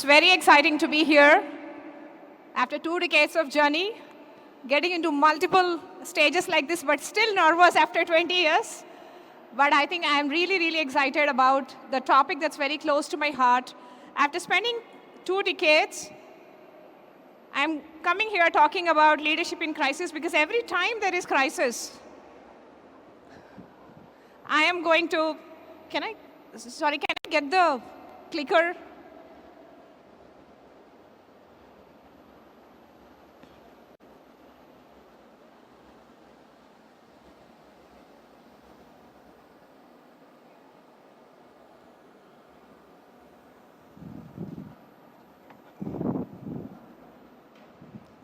very exciting to be here after 2 decades of journey, getting into multiple stages like this, but still nervous after 20 years. But I think I'm really, really excited about the topic that's very close to my heart. After spending 2 decades, I'm coming here talking about leadership in crisis because every time there is crisis, I am going to, can I get the clicker?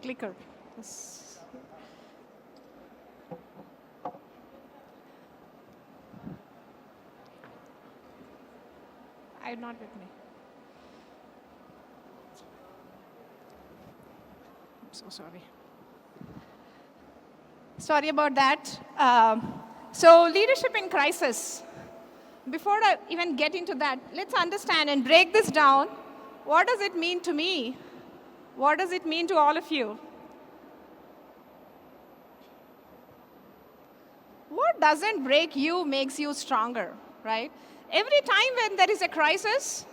Clicker. Yes. I'm not with me. I'm so sorry. Sorry about that. So leadership in crisis. Before I even get into that, let's understand and break this down. What does it mean to me? What does it mean to all of you? What doesn't break you makes you stronger, right? Every time when there is a crisis,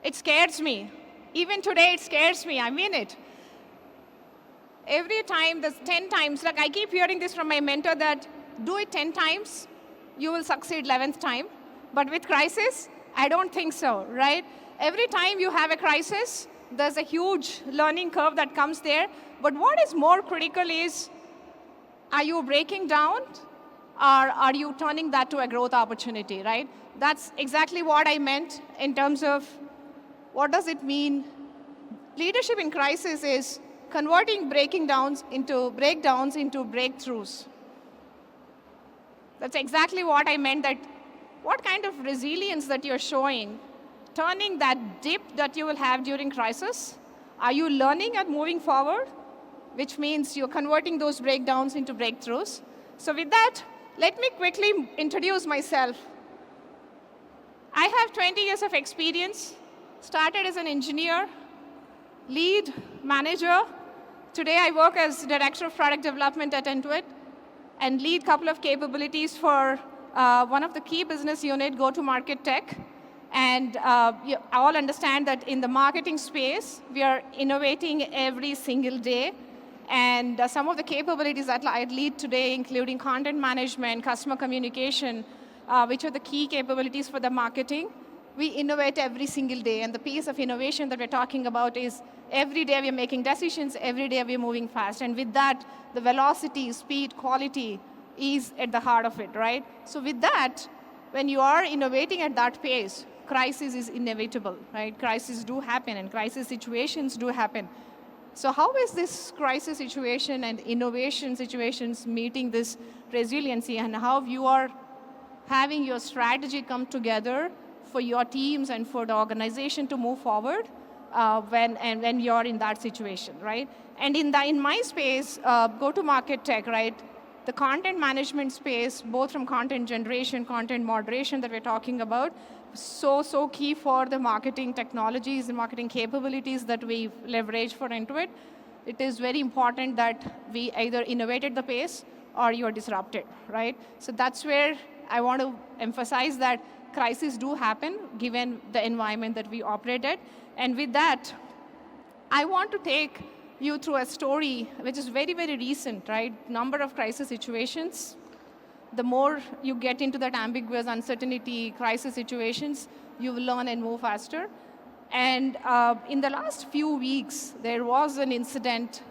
it scares me. Even today, it scares me. I mean it. Every time, there's 10 times. Like I keep hearing this from my mentor that do it 10 times, you will succeed 11th time. But with crisis, I don't think so, right? Every time you have a crisis, there's a huge learning curve that comes there. But what is more critical is, are you breaking down or are you turning that to a growth opportunity, right? That's exactly what I meant in terms of what does it mean. Leadership in crisis is converting breakdowns into breakthroughs. That's exactly what I meant, that what kind of resilience that you're showing, turning that dip that you will have during crisis, are you learning and moving forward? Which means you're converting those breakdowns into breakthroughs. So with that, let me quickly introduce myself. I have 20 years of experience, started as an engineer, lead manager. Today I work as Director of Product Development at Intuit and lead a couple of capabilities for one of the key business unit, go-to-market tech. And you all understand that in the marketing space, we are innovating every single day. And some of the capabilities that I lead today, including content management, customer communication, which are the key capabilities for the marketing, we innovate every single day. And the piece of innovation that we're talking about is every day we're making decisions, every day we're moving fast. And with that, the velocity, speed, quality is at the heart of it, right? So with that, when you are innovating at that pace, crisis is inevitable, right? Crises do happen and crisis situations do happen. So how is this crisis situation and innovation situations meeting this resiliency, and how you are having your strategy come together for your teams and for the organization to move forward when you're in that situation, right? And in my space, go-to-market tech, right? The content management space, both from content generation, content moderation that we're talking about, so key for the marketing technologies and marketing capabilities that we leverage for Intuit. It is very important that we either innovate at the pace or you're disrupted, right? So that's where I want to emphasize that crises do happen given the environment that we operate at. And with that, I want to take you through a story which is very, very recent, right? Number of crisis situations. The more you get into that ambiguous uncertainty, crisis situations, you will learn and move faster. And in the last few weeks, there was an incident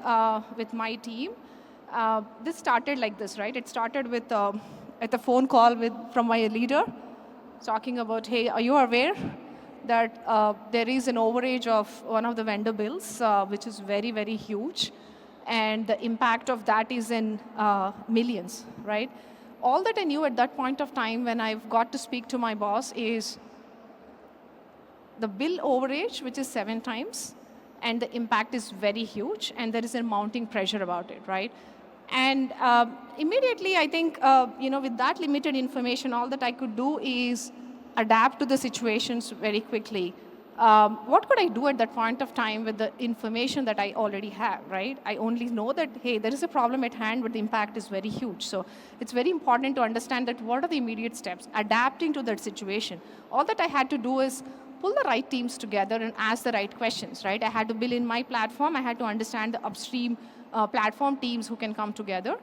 with my team. This started like this, right? It started with at a phone call from my leader, talking about, hey, are you aware that there is an overage of one of the vendor bills, which is very, very huge, and the impact of that is in millions, right? All that I knew at that point of time when I've got to speak to my boss is the bill overage, which is 7 times, and the impact is very huge, and there is a mounting pressure about it, right? And immediately, I think, with that limited information, all that I could do is adapt to the situations very quickly. what could I do at that point of time with the information that I already have, right? I only know that, hey, there is a problem at hand, but the impact is very huge. So it's very important to understand that what are the immediate steps, adapting to that situation. All that I had to do is pull the right teams together and ask the right questions, right? I had to build in my platform. I had to understand the upstream platform teams who can come together.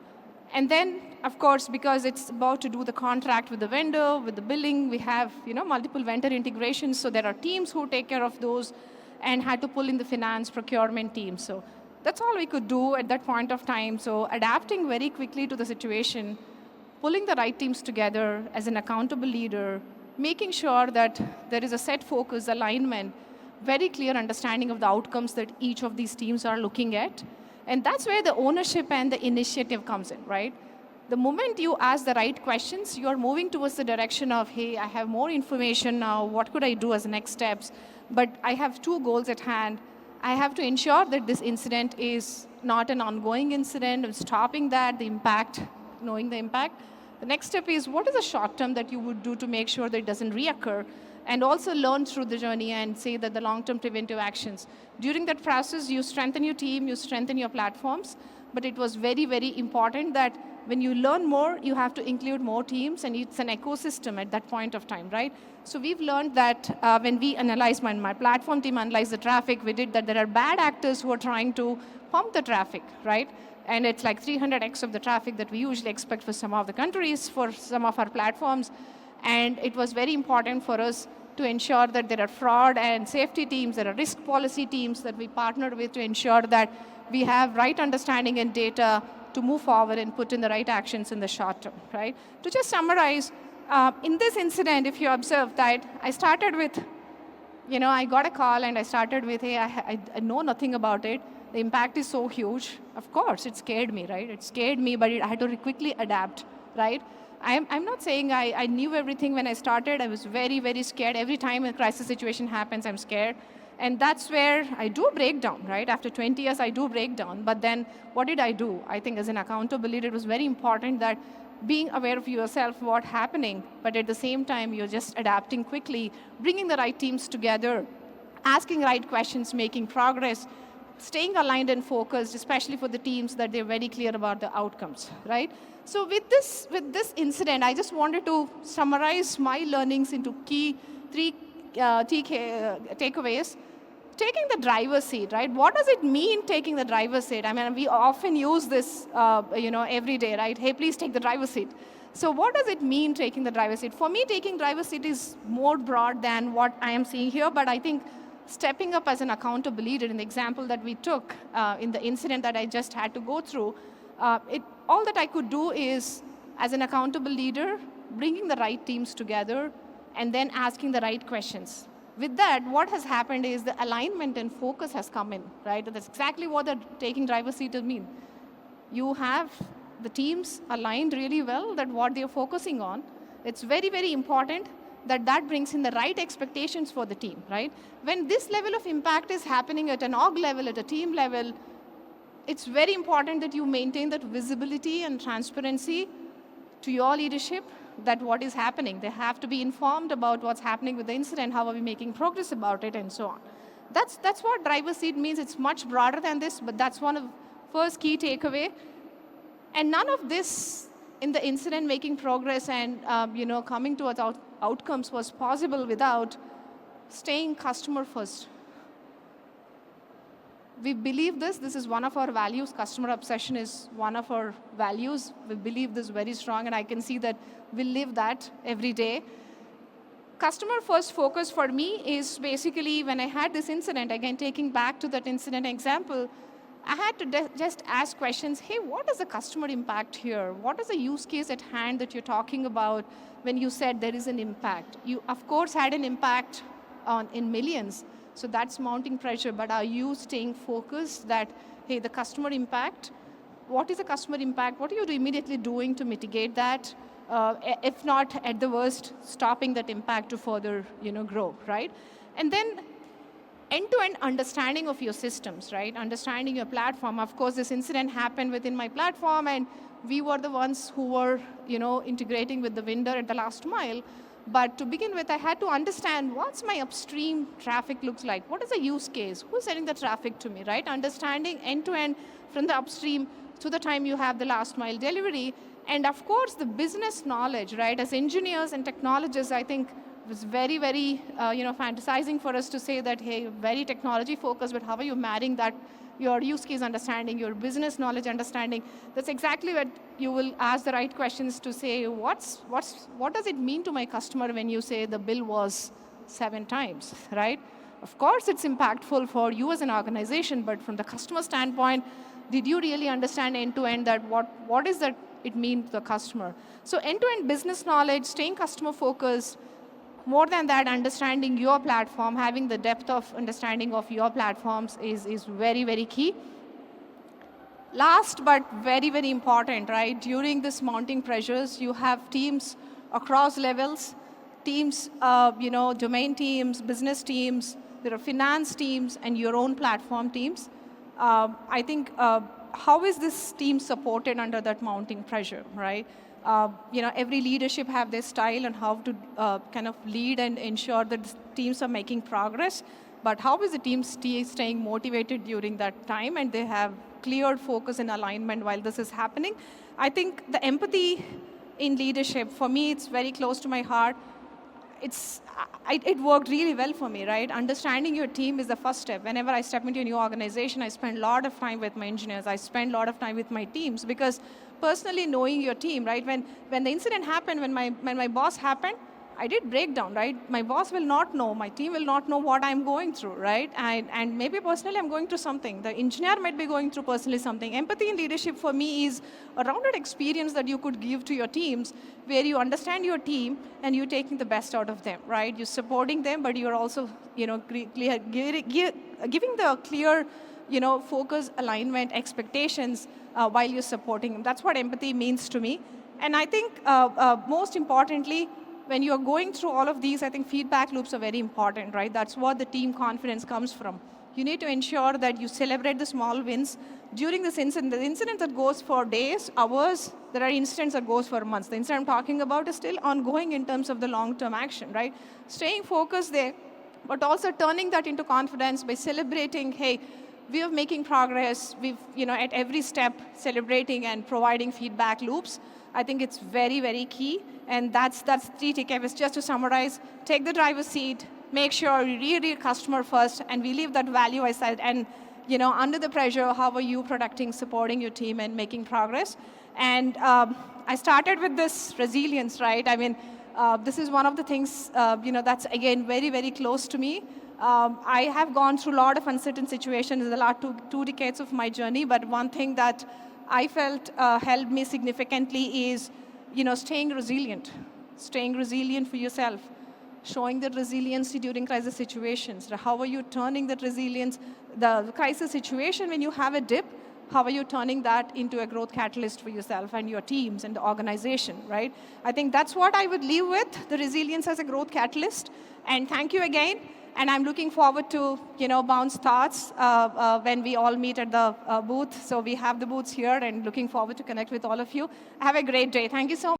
And then, of course, because it's about to do the contract with the vendor, with the billing, we have multiple vendor integrations, so there are teams who take care of those, and had to pull in the finance procurement team. So that's all we could do at that point of time. So adapting very quickly to the situation, pulling the right teams together as an accountable leader, making sure that there is a set focus, alignment, very clear understanding of the outcomes that each of these teams are looking at. And that's where the ownership and the initiative comes in, right? The moment you ask the right questions, you're moving towards the direction of, hey, I have more information now, what could I do as next steps? But I have two goals at hand. I have to ensure that this incident is not an ongoing incident, I'm stopping that, the impact, knowing the impact. The next step is, what is the short term that you would do to make sure that it doesn't reoccur? And also learn through the journey and say that the long-term preventive actions. During that process, you strengthen your team, you strengthen your platforms, but it was very, very important that when you learn more, you have to include more teams, and it's an ecosystem at that point of time, right? So we've learned that when we analyze, my platform team analyzed the traffic, we did that there are bad actors who are trying to pump the traffic, right? And it's like 300x of the traffic that we usually expect for some of the countries, for some of our platforms. And it was very important for us to ensure that there are fraud and safety teams, there are risk policy teams that we partnered with to ensure that we have right understanding and data to move forward and put in the right actions in the short term, right? To just summarize, in this incident, if you observe that I started with, I got a call and I started with, hey, I know nothing about it. The impact is so huge. Of course, it scared me, right? It scared me, but I had to quickly adapt, right? I'm not saying I knew everything when I started. I was very, very scared. Every time a crisis situation happens, I'm scared. And that's where I do break down, right? After 20 years, I do break down. But then what did I do? I think as an accountable leader, it was very important that being aware of yourself, what's happening, but at the same time, you're just adapting quickly, bringing the right teams together, asking right questions, making progress, staying aligned and focused, especially for the teams that they're very clear about the outcomes, right? So with this incident, I just wanted to summarize my learnings into three takeaways. Taking the driver's seat, right? What does it mean taking the driver's seat? I mean, we often use this, every day, right? Hey, please take the driver's seat. So what does it mean taking the driver's seat? For me, taking driver's seat is more broad than what I am seeing here, but I think stepping up as an accountable leader in the example that we took in the incident that I just had to go through, all that I could do is, as an accountable leader, bringing the right teams together and then asking the right questions. With that, what has happened is the alignment and focus has come in, right? That's exactly what the taking driver's seat mean. You have the teams aligned really well, that what they're focusing on. It's very, very important that brings in the right expectations for the team, right? When this level of impact is happening at an org level, at a team level, it's very important that you maintain that visibility and transparency to your leadership, that what is happening. They have to be informed about what's happening with the incident, how are we making progress about it, and so on. That's what driver's seat means. It's much broader than this, but that's one of the first key takeaway. And none of this in the incident making progress and coming towards outcomes was possible without staying customer first. We believe this is one of our values. Customer obsession is one of our values. We believe this very strong, and I can see that we live that every day. Customer first focus for me is basically when I had this incident, again, taking back to that incident example, I had to just ask questions, hey, what is the customer impact here? What is the use case at hand that you're talking about when you said there is an impact? You, of course, had an impact in millions, so that's mounting pressure, but are you staying focused that, hey, the customer impact, what is the customer impact? What are you immediately doing to mitigate that? If not, at the worst, stopping that impact to further grow, right? And then end-to-end understanding of your systems, right? Understanding your platform. Of course, this incident happened within my platform, and we were the ones who were integrating with the vendor at the last mile. But to begin with, I had to understand what's my upstream traffic looks like. What is the use case? Who's sending the traffic to me, right? Understanding end-to-end from the upstream to the time you have the last mile delivery. And of course, the business knowledge, right? As engineers and technologists, I think it was very, very fantasizing for us to say that, hey, very technology focused, but how are you marrying that, your use case understanding, your business knowledge understanding? That's exactly what you will ask the right questions to say, what does it mean to my customer when you say the bill was 7 times, right? Of course, it's impactful for you as an organization, but from the customer standpoint, did you really understand end-to-end that what is that it mean to the customer? So end-to-end business knowledge, staying customer focused, more than that, understanding your platform, having the depth of understanding of your platforms is very, very key. Last but very, very important, right? During this mounting pressures, you have teams across levels, teams, domain teams, business teams, there are finance teams, and your own platform teams. I think, how is this team supported under that mounting pressure, right? Every leadership have their style and how to kind of lead and ensure that the teams are making progress. But how is the team staying motivated during that time and they have clear focus and alignment while this is happening? I think the empathy in leadership, for me, it's very close to my heart. It worked really well for me, right? Understanding your team is the first step. Whenever I step into a new organization, I spend a lot of time with my engineers. I spend a lot of time with my teams because personally knowing your team, right? When the incident happened, when my boss happened, I did breakdown, right? My boss will not know, my team will not know what I'm going through, right? And maybe personally I'm going through something. The engineer might be going through personally something. Empathy in leadership for me is a rounded experience that you could give to your teams where you understand your team and you're taking the best out of them, right? You're supporting them, but you're also giving the clear focus, alignment, expectations while you're supporting them. That's what empathy means to me. And I think most importantly, when you're going through all of these, I think feedback loops are very important, right? That's what the team confidence comes from. You need to ensure that you celebrate the small wins during this incident. The incident that goes for days, hours, there are incidents that goes for months. The incident I'm talking about is still ongoing in terms of the long-term action, right? Staying focused there, but also turning that into confidence by celebrating, hey, we are making progress. We've, at every step, celebrating and providing feedback loops. I think it's very, very key. And that's 3 takeaways. Just to summarize, take the driver's seat, make sure you really customer first, and we leave that value I said. And under the pressure, how are you protecting, supporting your team, and making progress? And I started with this resilience, right? I mean, this is one of the things that's again very, very close to me. I have gone through a lot of uncertain situations in the last two decades of my journey, but one thing that I felt helped me significantly is staying resilient for yourself, showing that resiliency during crisis situations. How are you turning that resilience, the crisis situation when you have a dip, how are you turning that into a growth catalyst for yourself and your teams and the organization, right? I think that's what I would leave with, the resilience as a growth catalyst. And thank you again. And I'm looking forward to bounce thoughts when we all meet at the booth. So we have the booths here and looking forward to connect with all of you. Have a great day. Thank you so much.